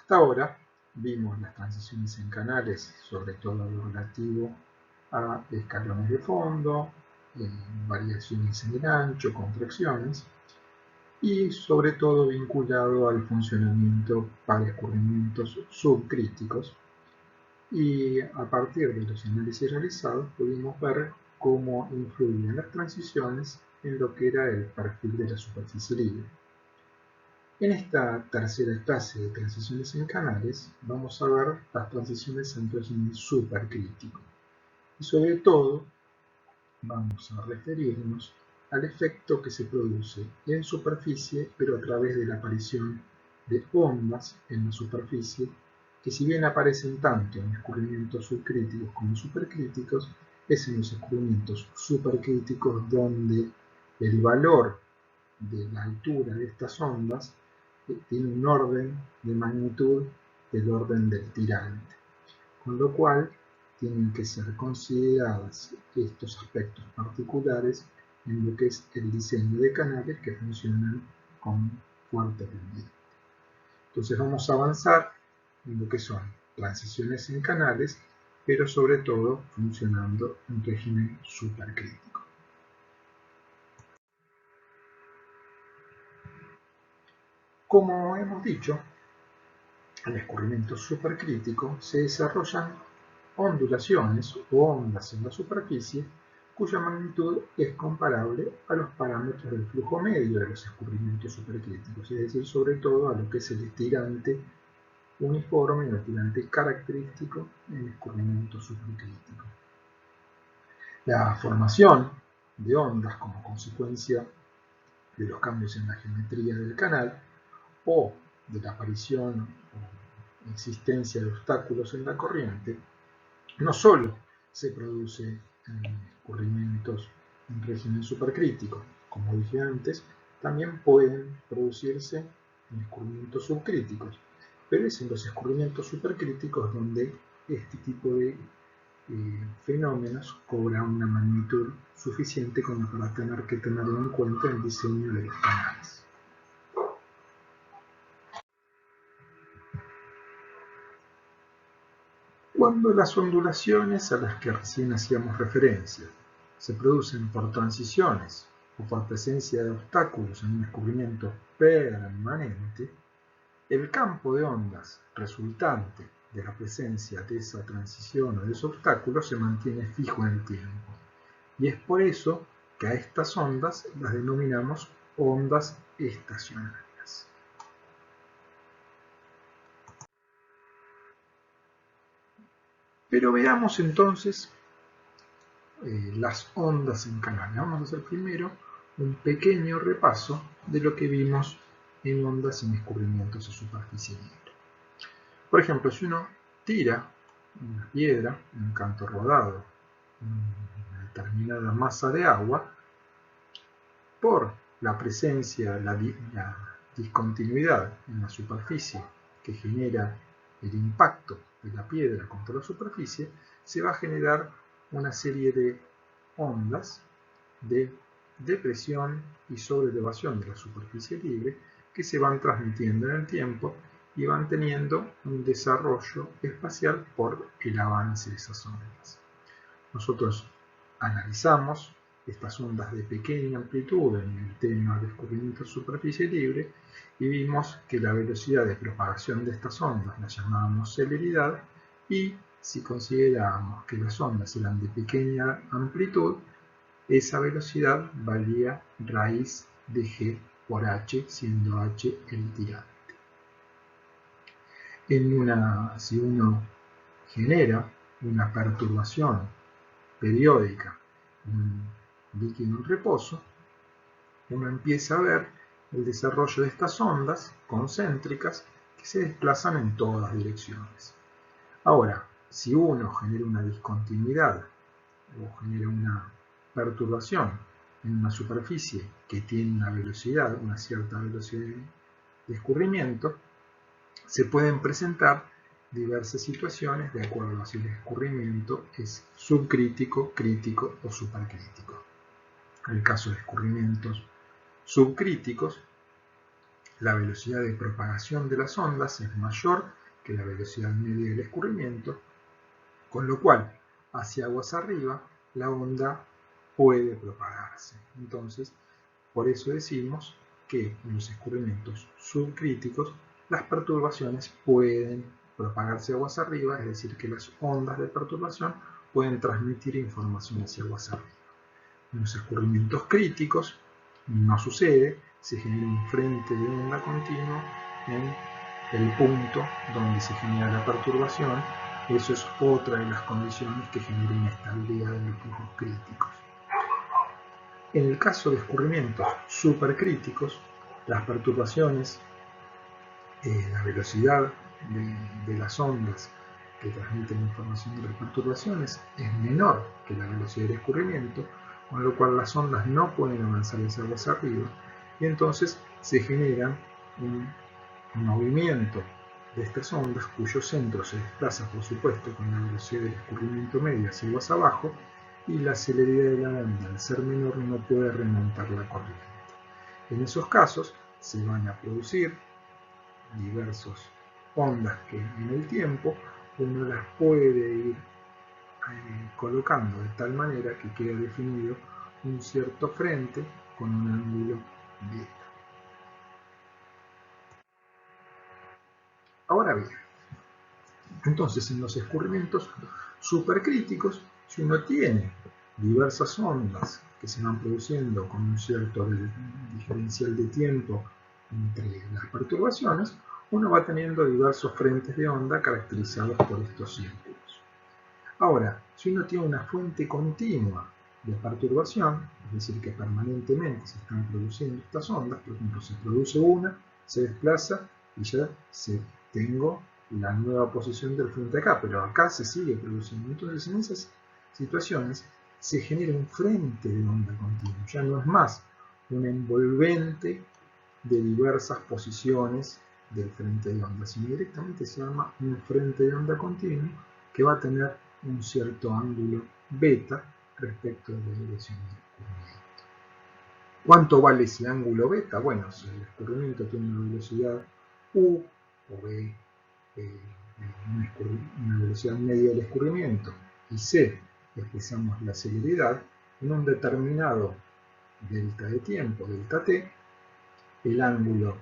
Hasta ahora vimos las transiciones en canales, sobre todo lo relativo a escalones de fondo, variaciones en el ancho, contracciones, y sobre todo vinculado al funcionamiento para escurrimientos subcríticos. Y a partir de los análisis realizados pudimos ver cómo influían las transiciones en lo que era el perfil de la superficie libre. En esta tercera clase de transiciones en canales vamos a ver las transiciones en régimen supercrítico y sobre todo vamos a referirnos al efecto que se produce en superficie pero a través de la aparición de ondas en la superficie que, si bien aparecen tanto en escurrimientos subcríticos como supercríticos, es en los escurrimientos supercríticos donde el valor de la altura de estas ondas tiene un orden de magnitud del orden del tirante, con lo cual tienen que ser consideradas estos aspectos particulares en lo que es el diseño de canales que funcionan con fuerte pendiente. Entonces vamos a avanzar en lo que son transiciones en canales, pero sobre todo funcionando en régimen supercrítico. Como hemos dicho, en escurrimiento supercrítico se desarrollan ondulaciones o ondas en la superficie cuya magnitud es comparable a los parámetros del flujo medio de los escurrimientos supercríticos, es decir, sobre todo a lo que es el estirante uniforme, el estirante característico en escurrimiento supercrítico. La formación de ondas como consecuencia de los cambios en la geometría del canal o de la aparición o existencia de obstáculos en la corriente no solo se produce en escurrimientos en régimen supercrítico, como dije antes, también pueden producirse en escurrimientos subcríticos, pero es en los escurrimientos supercríticos donde este tipo de fenómenos cobran una magnitud suficiente como para tener que tenerlo en cuenta en el diseño de los canales. Cuando las ondulaciones a las que recién hacíamos referencia se producen por transiciones o por presencia de obstáculos en un escurrimiento permanente, el campo de ondas resultante de la presencia de esa transición o de ese obstáculo se mantiene fijo en el tiempo. Y es por eso que a estas ondas las denominamos ondas estacionarias. Pero veamos entonces las ondas en canales. Vamos a hacer primero un pequeño repaso de lo que vimos en ondas en escurrimientos a superficie libre. Por ejemplo, si uno tira una piedra en un canto rodado, una determinada masa de agua, por la presencia, la discontinuidad en la superficie que genera el impacto de la piedra contra la superficie, se va a generar una serie de ondas de depresión y sobreelevación de la superficie libre que se van transmitiendo en el tiempo y van teniendo un desarrollo espacial por el avance de esas ondas. Nosotros analizamos estas ondas de pequeña amplitud en el tema de escurrimiento de superficie libre y vimos que la velocidad de propagación de estas ondas la llamábamos celeridad, y si considerábamos que las ondas eran de pequeña amplitud, esa velocidad valía raíz de g por h, siendo h el tirante. Si uno genera una perturbación periódica en un líquido en reposo, uno empieza a ver el desarrollo de estas ondas concéntricas que se desplazan en todas direcciones. Ahora, si uno genera una discontinuidad o genera una perturbación en una superficie que tiene una velocidad, una cierta velocidad de escurrimiento, se pueden presentar diversas situaciones de acuerdo a si el escurrimiento es subcrítico, crítico o supercrítico. En el caso de escurrimientos subcríticos, la velocidad de propagación de las ondas es mayor que la velocidad media del escurrimiento, con lo cual hacia aguas arriba la onda puede propagarse. Entonces, por eso decimos que en los escurrimientos subcríticos las perturbaciones pueden propagarse aguas arriba, es decir, que las ondas de perturbación pueden transmitir información hacia aguas arriba. En los escurrimientos críticos no sucede, se genera un frente de onda continuo en el punto donde se genera la perturbación. Eso es otra de las condiciones que genera inestabilidad en los flujos críticos. En el caso de escurrimientos supercríticos, las perturbaciones, la velocidad de las ondas que transmiten información de las perturbaciones es menor que la velocidad del escurrimiento, con lo cual las ondas no pueden avanzar hacia aguas arriba, y entonces se genera un movimiento de estas ondas cuyo centro se desplaza, por supuesto, con la velocidad del escurrimiento medio hacia aguas abajo, y la celeridad de la onda, al ser menor, no puede remontar la corriente. En esos casos se van a producir diversas ondas que en el tiempo uno las puede ir colocando de tal manera que quede definido un cierto frente con un ángulo beta. Ahora bien, entonces en los escurrimientos supercríticos, si uno tiene diversas ondas que se van produciendo con un cierto diferencial de tiempo entre las perturbaciones, uno va teniendo diversos frentes de onda caracterizados por estos círculos. Ahora, si uno tiene una fuente continua de perturbación, es decir, que permanentemente se están produciendo estas ondas, por ejemplo, se produce una, se desplaza y ya tengo la nueva posición del frente acá, pero acá se sigue produciendo. Entonces, en esas situaciones se genera un frente de onda continua, ya no es más un envolvente de diversas posiciones del frente de onda, sino directamente se llama un frente de onda continuo que va a tener un cierto ángulo beta respecto de la dirección del escurrimiento. ¿Cuánto vale ese ángulo beta? Bueno, si el escurrimiento tiene una velocidad u o b, una velocidad media del escurrimiento, y c expresamos la celeridad, en un determinado delta de tiempo, delta t, el ángulo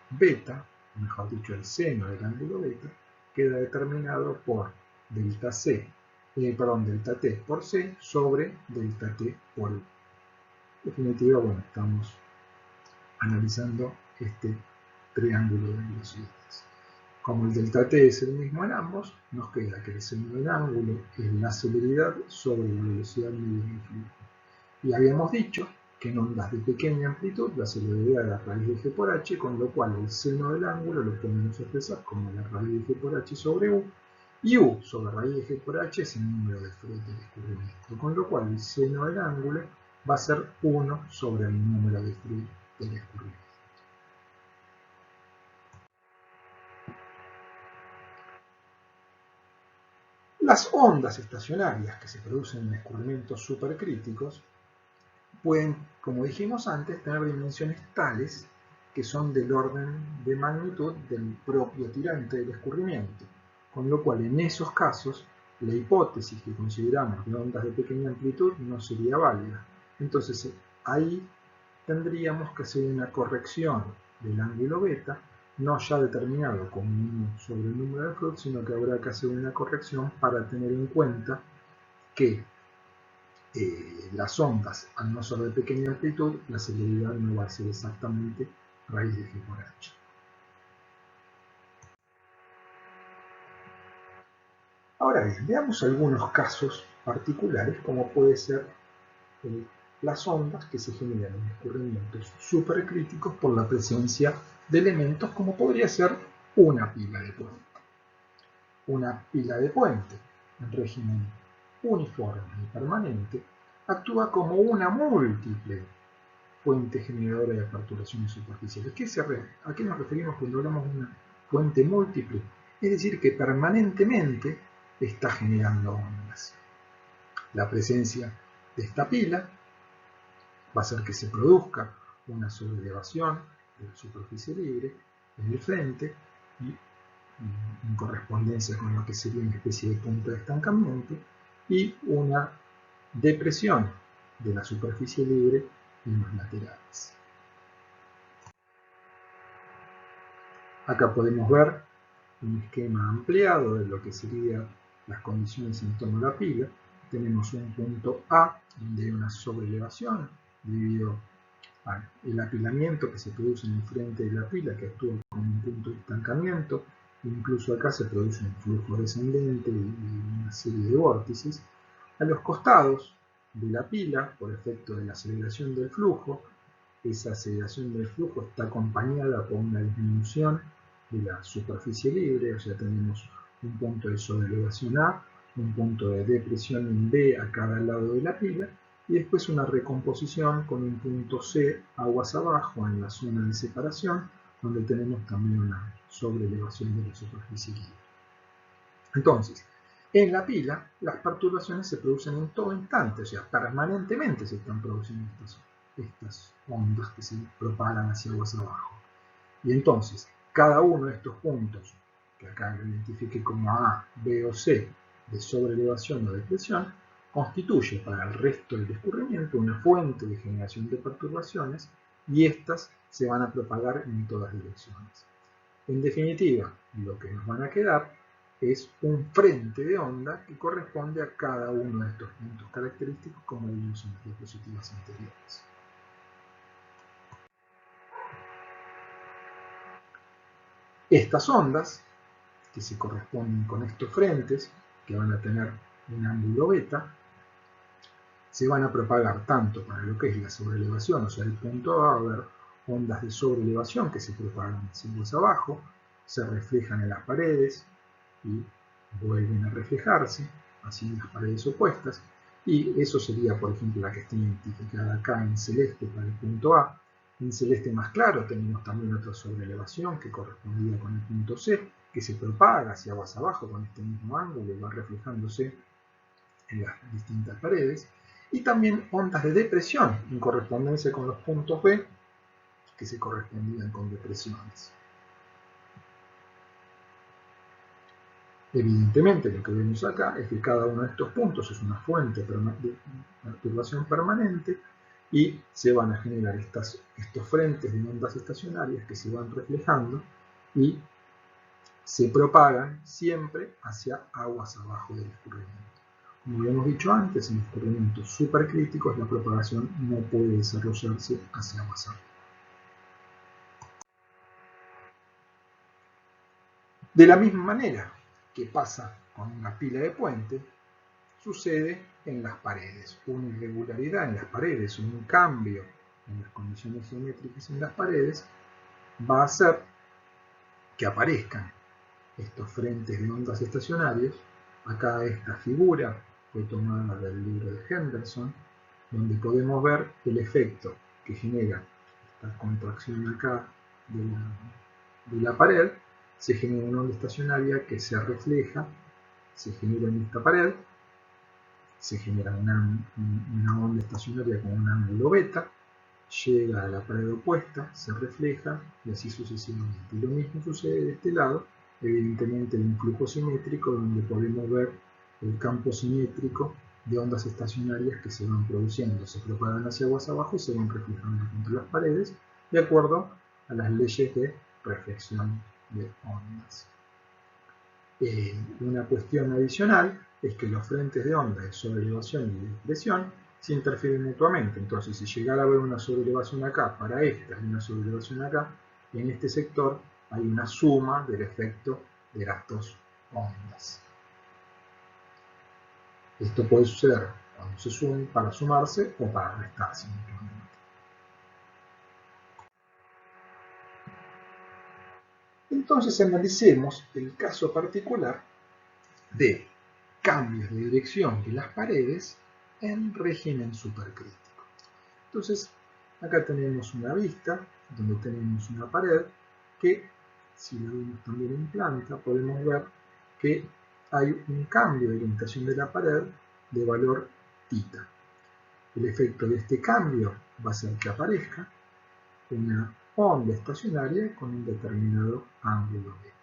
beta, mejor dicho el seno del ángulo beta, queda determinado por delta t por c sobre delta t por u. En definitiva, bueno, estamos analizando este triángulo de velocidades. Como el delta t es el mismo en ambos, nos queda que el seno del ángulo es la celeridad sobre la velocidad media del flujo. Y habíamos dicho que en ondas de pequeña amplitud la celeridad era raíz de g por h, con lo cual el seno del ángulo lo podemos expresar como la raíz de g por h sobre u, y u sobre raíz de g por h es el número de Freud del escurrimiento, con lo cual el seno del ángulo va a ser 1 sobre el número de Freud del escurrimiento. Las ondas estacionarias que se producen en escurrimientos supercríticos pueden, como dijimos antes, tener dimensiones tales que son del orden de magnitud del propio tirante del escurrimiento, con lo cual en esos casos la hipótesis que consideramos de ondas de pequeña amplitud no sería válida. Entonces ahí tendríamos que hacer una corrección del ángulo beta, no ya determinado como 1 sobre el número de Freud, sino que habrá que hacer una corrección para tener en cuenta que las ondas, al no ser de pequeña amplitud, la celeridad no va a ser exactamente raíz de g por h. Ahora bien, veamos algunos casos particulares, como puede ser las ondas que se generan en escurrimientos supercríticos por la presencia de elementos como podría ser una pila de puente. Una pila de puente en régimen uniforme y permanente actúa como una múltiple fuente generadora de perturbaciones superficiales. ¿A qué nos referimos cuando hablamos de una fuente múltiple? Es decir, que permanentemente está generando ondas. La presencia de esta pila va a hacer que se produzca una sobrelevación de la superficie libre en el frente y en correspondencia con lo que sería una especie de punto de estancamiento, y una depresión de la superficie libre en los laterales. Acá podemos ver un esquema ampliado de lo que serían las condiciones en torno a la pila. Tenemos un punto A donde hay una sobreelevación debido al apilamiento que se produce en el frente de la pila, que actúa como un punto de estancamiento. Incluso acá se produce un flujo descendente y una serie de vórtices. A los costados de la pila, por efecto de la aceleración del flujo, esa aceleración del flujo está acompañada por una disminución de la superficie libre, o sea, tenemos un punto de sobreelevación A, un punto de depresión en B a cada lado de la pila, y después una recomposición con un punto C aguas abajo en la zona de separación, donde tenemos también una sobreelevación de la superficie libre. Entonces, en la pila, las perturbaciones se producen en todo instante, o sea, permanentemente se están produciendo estas ondas que se propagan hacia aguas abajo. Y entonces, cada uno de estos puntos, que acá lo identifique como A, B o C, de sobreelevación o depresión, constituye para el resto del escurrimiento una fuente de generación de perturbaciones, y estas se van a propagar en todas direcciones. En definitiva, lo que nos van a quedar es un frente de onda que corresponde a cada uno de estos puntos característicos, como vimos en las diapositivas anteriores. Estas ondas, que se corresponden con estos frentes, que van a tener un ángulo beta, se van a propagar tanto para lo que es la sobreelevación, o sea, el punto A, va a haber ondas de sobreelevación que se propagan hacia abajo, se reflejan en las paredes y vuelven a reflejarse así en las paredes opuestas, y eso sería, por ejemplo, la que está identificada acá en celeste para el punto A. En celeste más claro tenemos también otra sobreelevación que correspondía con el punto C, que se propaga hacia abajo con este mismo ángulo y va reflejándose en las distintas paredes, y también ondas de depresión en correspondencia con los puntos B, que se correspondían con depresiones. Evidentemente, lo que vemos acá es que cada uno de estos puntos es una fuente de perturbación permanente, y se van a generar estos frentes de ondas estacionarias que se van reflejando y se propagan siempre hacia aguas abajo del escurrimiento. Como habíamos dicho antes, en escurrimientos supercríticos la propagación no puede desarrollarse hacia aguas abajo. De la misma manera que pasa con una pila de puente, sucede en las paredes. Una irregularidad en las paredes, un cambio en las condiciones geométricas en las paredes, va a hacer que aparezcan estos frentes de ondas estacionarios. Acá esta figura fue tomada del libro de Henderson, donde podemos ver el efecto que genera esta contracción acá de la pared. Se genera una onda estacionaria que se refleja, se genera en esta pared, se genera una onda estacionaria con un ángulo beta, llega a la pared opuesta, se refleja y así sucesivamente. Y lo mismo sucede de este lado, evidentemente en un flujo simétrico donde podemos ver el campo simétrico de ondas estacionarias que se van produciendo, se propagan hacia aguas abajo y se van reflejando contra las paredes de acuerdo a las leyes de reflexión de ondas. Una cuestión adicional es que los frentes de onda de sobreelevación y de depresión se interfieren mutuamente. Entonces, si llegara a haber una sobreelevación acá para esta y una sobreelevación acá, en este sector hay una suma del efecto de las dos ondas. Esto puede suceder cuando se sumen para sumarse o para restarse mutuamente. Entonces analicemos el caso particular de cambios de dirección de las paredes en régimen supercrítico. Entonces, acá tenemos una vista donde tenemos una pared que, si la vemos también en planta, podemos ver que hay un cambio de orientación de la pared de valor θ. El efecto de este cambio va a ser que aparezca una onda estacionaria con un determinado ángulo beta.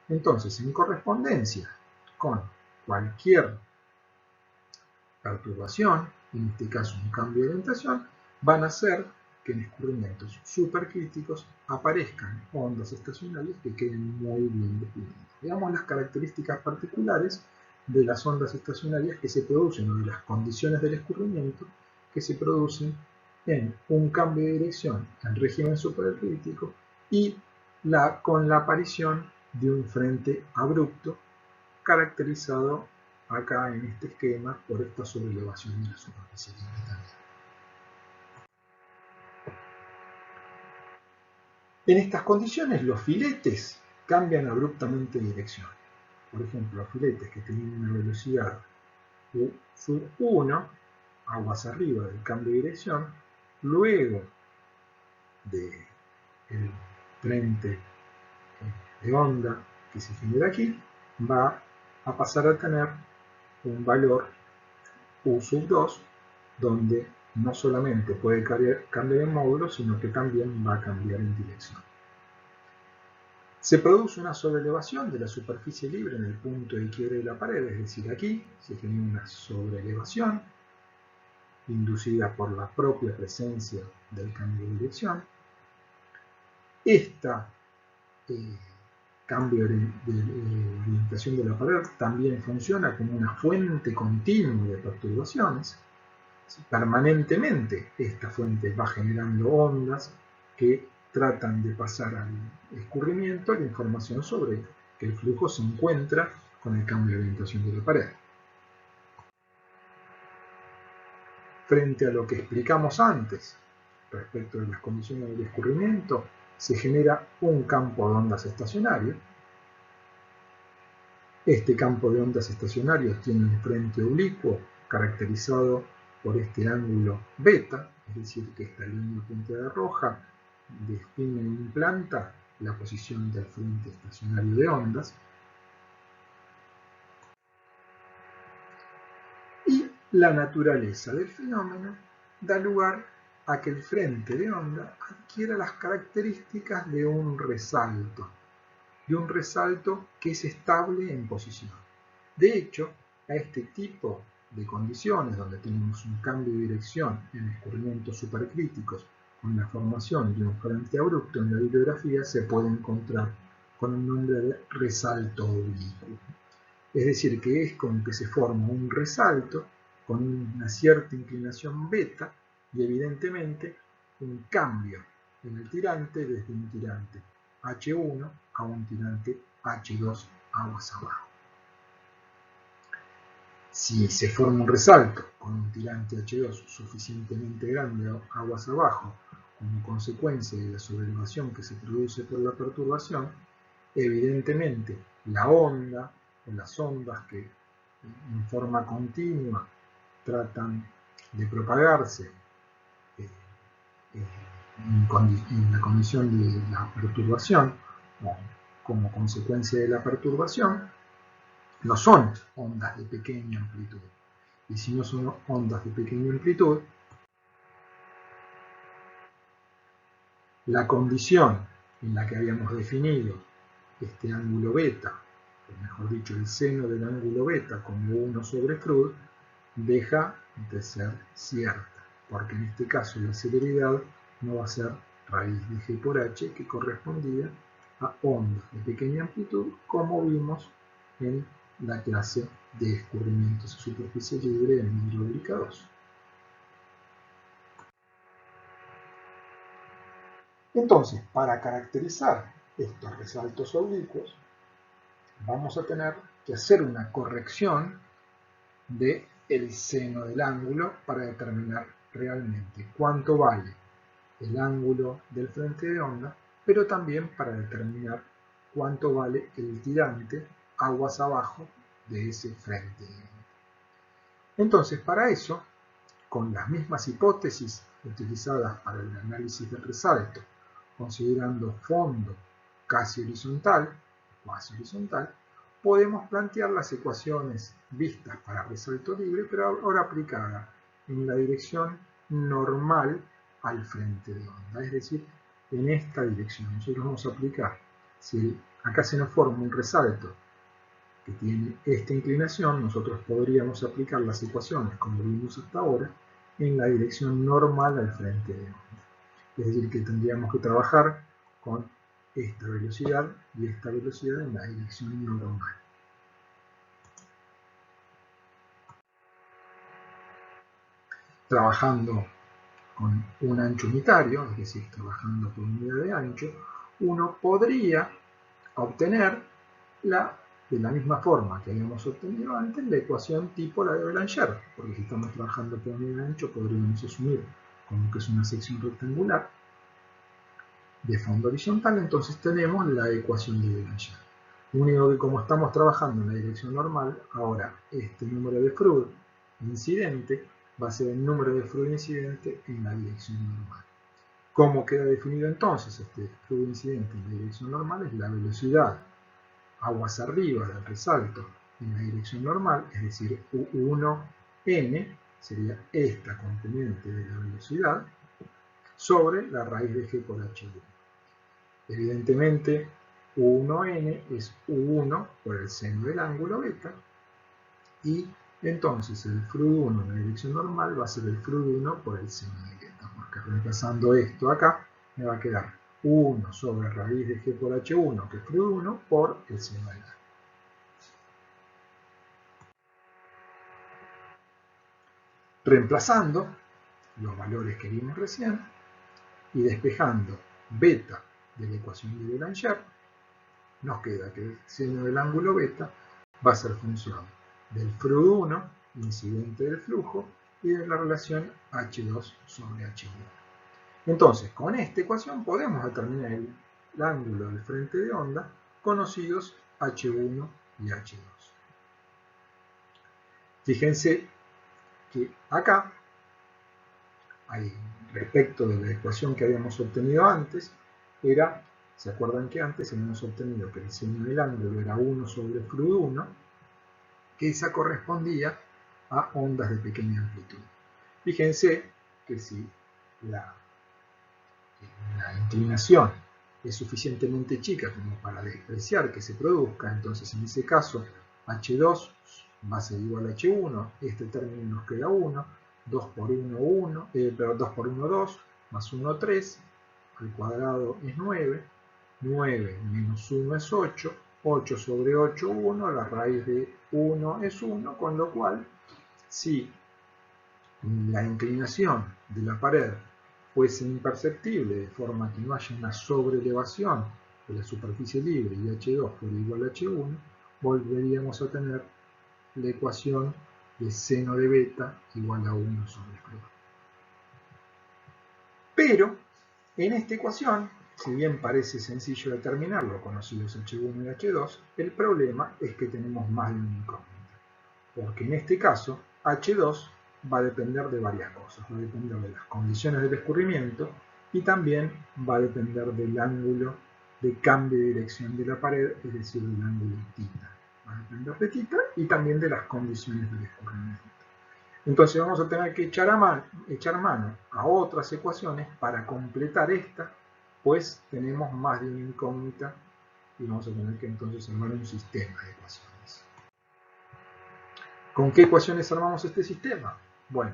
Entonces, en correspondencia con cualquier perturbación, en este caso un cambio de orientación, van a hacer que en escurrimientos supercríticos aparezcan ondas estacionarias que queden muy bien definidas. Veamos las características particulares de las ondas estacionarias que se producen, o de las condiciones del escurrimiento que se producen en un cambio de dirección en régimen supercrítico y con la aparición de un frente abrupto caracterizado acá en este esquema por esta sobreelevación de la superficie libre también. En estas condiciones los filetes cambian abruptamente de dirección. Por ejemplo, los filetes que tienen una velocidad U sub 1, aguas arriba del cambio de dirección, luego del frente de onda que se genera aquí, va a pasar a tener un valor U sub 2, donde no solamente puede cambiar en módulo, sino que también va a cambiar en dirección. Se produce una sobreelevación de la superficie libre en el punto de quiebre de la pared, es decir, aquí se genera una sobreelevación inducida por la propia presencia del cambio de dirección. Este cambio de orientación de la pared también funciona como una fuente continua de perturbaciones. Permanentemente esta fuente va generando ondas que tratan de pasar al escurrimiento la información sobre que el flujo se encuentra con el cambio de orientación de la pared. Frente a lo que explicamos antes respecto de las condiciones del escurrimiento, se genera un campo de ondas estacionario. Este campo de ondas estacionario tiene un frente oblicuo caracterizado por este ángulo beta, es decir, que esta línea punteada roja define e implanta la posición del frente estacionario de ondas. Y la naturaleza del fenómeno da lugar a que el frente de onda adquiera las características de un resalto que es estable en posición. De hecho, a este tipo de condiciones, donde tenemos un cambio de dirección en escurrimientos supercríticos con la formación de un frente abrupto en la bibliografía, se puede encontrar con el nombre de resalto oblicuo. Es decir, que es como que se forma un resalto con una cierta inclinación beta y evidentemente un cambio en el tirante desde un tirante H1 a un tirante H2 aguas abajo. Si se forma un resalto con un tirante H2 suficientemente grande aguas abajo como consecuencia de la sobreelevación que se produce por la perturbación, evidentemente la onda o las ondas que en forma continua tratan de propagarse en la condición de la perturbación o como consecuencia de la perturbación, no son ondas de pequeña amplitud. Y si no son ondas de pequeña amplitud, la condición en la que habíamos definido este ángulo beta, o mejor dicho, el seno del ángulo beta como 1 sobre Froude, deja de ser cierta, porque en este caso la celeridad no va a ser raíz de g por h, que correspondía a ondas de pequeña amplitud, como vimos en la clase de escurrimientos a superficie libre en hidráulica 2. Entonces, para caracterizar estos resaltos oblicuos, vamos a tener que hacer una corrección del seno del ángulo para determinar realmente cuánto vale el ángulo del frente de onda, pero también para determinar cuánto vale el tirante aguas abajo de ese frente de onda. Entonces, para eso, con las mismas hipótesis utilizadas para el análisis del resalto, considerando fondo casi horizontal, podemos plantear las ecuaciones vistas para resalto libre, pero ahora aplicadas en la dirección normal al frente de onda, es decir, en esta dirección. Nosotros vamos a aplicar, si acá se nos forma un resalto que tiene esta inclinación, nosotros podríamos aplicar las ecuaciones, como vimos hasta ahora, en la dirección normal al frente de onda. Es decir, que tendríamos que trabajar con esta velocidad y esta velocidad en la dirección normal. Trabajando con un ancho unitario, es decir, trabajando por unidad de ancho, uno podría obtener de la misma forma que habíamos obtenido antes, la ecuación tipo la de Belanger, porque si estamos trabajando por unidad de ancho, podríamos asumir como que es una sección rectangular de fondo horizontal, entonces tenemos la ecuación de Belanger. Lo único que como estamos trabajando en la dirección normal, ahora este número de Froude incidente va a ser el número de Froude incidente en la dirección normal. ¿Cómo queda definido entonces este Froude incidente en la dirección normal? Es la velocidad aguas arriba del resalto en la dirección normal, es decir, U1n sería esta componente de la velocidad sobre la raíz de g por h1. Evidentemente, U1n es U1 por el seno del ángulo beta, y entonces el Froude 1 en la dirección normal va a ser el Froude 1 por el seno de beta, porque reemplazando esto acá, me va a quedar 1 sobre raíz de g por h1, que es Froude 1, por el seno del ángulo. Reemplazando los valores que vimos recién y despejando beta de la ecuación de Belanger, nos queda que el seno del ángulo beta va a ser función del Froude 1, incidente del flujo, y de la relación H2 sobre H1. Entonces, con esta ecuación podemos determinar el ángulo del frente de onda, conocidos H1 y H2. Fíjense que acá, respecto de la ecuación que habíamos obtenido antes, ¿se acuerdan que antes habíamos obtenido que el seno del ángulo era 1 sobre Froude 1, que esa correspondía a ondas de pequeña amplitud? Fíjense que si la inclinación es suficientemente chica como para despreciar que se produzca, entonces en ese caso H2 va a ser igual a H1, este término nos queda 1, 2 por 1, 1, 2 por 1, 2, más 1, 3, al cuadrado es 9, 9 menos 1 es 8, 8 sobre 8, 1, la raíz de 1 es 1, con lo cual, si la inclinación de la pared fuese imperceptible, de forma que no haya una sobreelevación de la superficie libre y H2 fuera igual a H1, volveríamos a tener la ecuación de seno de beta igual a 1 sobre Froude. Pero, en esta ecuación, si bien parece sencillo determinarlo, conocidos H1 y H2, el problema es que tenemos más de una incógnita. Porque en este caso, H2 va a depender de varias cosas. Va a depender de las condiciones del escurrimiento y también va a depender del ángulo de cambio de dirección de la pared, es decir, del ángulo θ. Va a depender de θ y también de las condiciones del escurrimiento. Entonces vamos a tener que echar mano a otras ecuaciones para completar esta, pues tenemos más de una incógnita y vamos a tener que entonces armar un sistema de ecuaciones. ¿Con qué ecuaciones armamos este sistema? Bueno,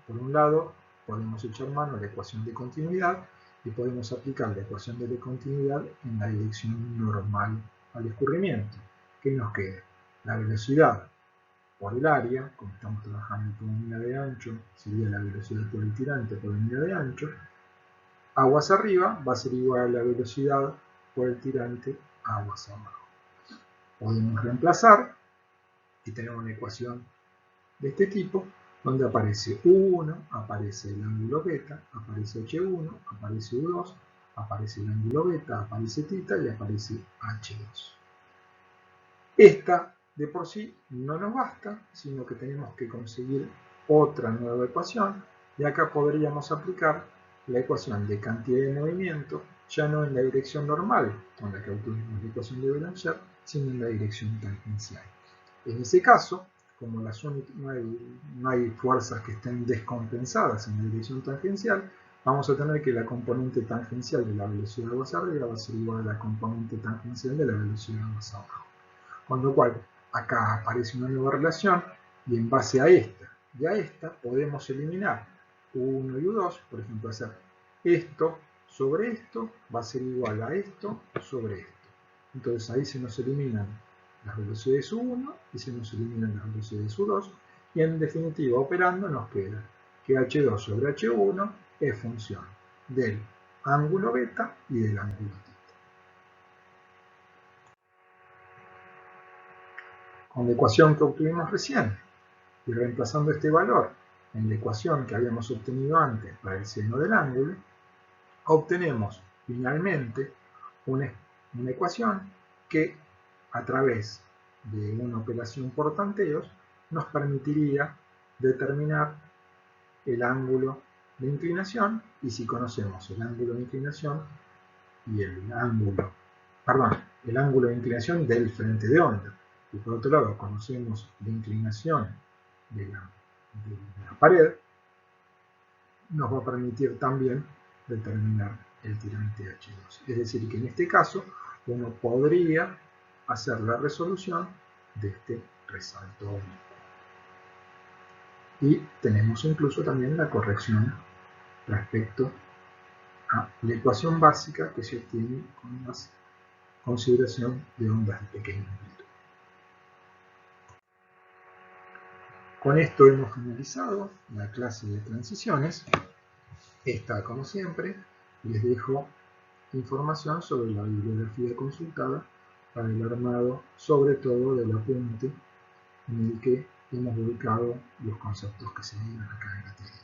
por un lado podemos echar mano a la ecuación de continuidad y podemos aplicar la ecuación de continuidad en la dirección normal al escurrimiento. ¿Qué nos queda? La velocidad por el área, como estamos trabajando por unidad de ancho, sería la velocidad por el tirante por unidad de ancho. Aguas arriba va a ser igual a la velocidad por el tirante aguas abajo. Podemos reemplazar y tenemos una ecuación de este tipo, donde aparece U1, aparece el ángulo beta, aparece H1, aparece U2, aparece el ángulo beta, aparece θ y aparece H2. Esta de por sí no nos basta, sino que tenemos que conseguir otra nueva ecuación, y acá podríamos aplicar la ecuación de cantidad de movimiento, ya no en la dirección normal, con la que obtuvimos la ecuación de Belanger, sino en la dirección tangencial. En ese caso, como no hay fuerzas que estén descompensadas en la dirección tangencial, vamos a tener que la componente tangencial de la velocidad de aguas arriba va a ser igual a la componente tangencial de la velocidad de aguas abajo. Con lo cual, acá aparece una nueva relación y en base a esta y a esta podemos eliminar U1 y U2, por ejemplo, hacer esto sobre esto va a ser igual a esto sobre esto. Entonces ahí se nos eliminan las velocidades U1 y se nos eliminan las velocidades U2 y en definitiva operando nos queda que H2 sobre H1 es función del ángulo beta y del ángulo θ. Con la ecuación que obtuvimos recién y reemplazando este valor en la ecuación que habíamos obtenido antes para el seno del ángulo, obtenemos finalmente una ecuación que a través de una operación por tanteos nos permitiría determinar el ángulo de inclinación, y si conocemos el ángulo de inclinación y el ángulo de inclinación del frente de onda, y por otro lado conocemos la inclinación de la pared, nos va a permitir también determinar el tirante H2. Es decir, que en este caso uno podría hacer la resolución de este resalto oblicuo. Y tenemos incluso también la corrección respecto a la ecuación básica que se obtiene con la consideración de ondas de pequeña amplitud. Con esto hemos finalizado la clase de transiciones. Esta, como siempre, les dejo información sobre la bibliografía consultada para el armado, sobre todo del apunte en el que hemos ubicado los conceptos que se dieron acá en la teoría.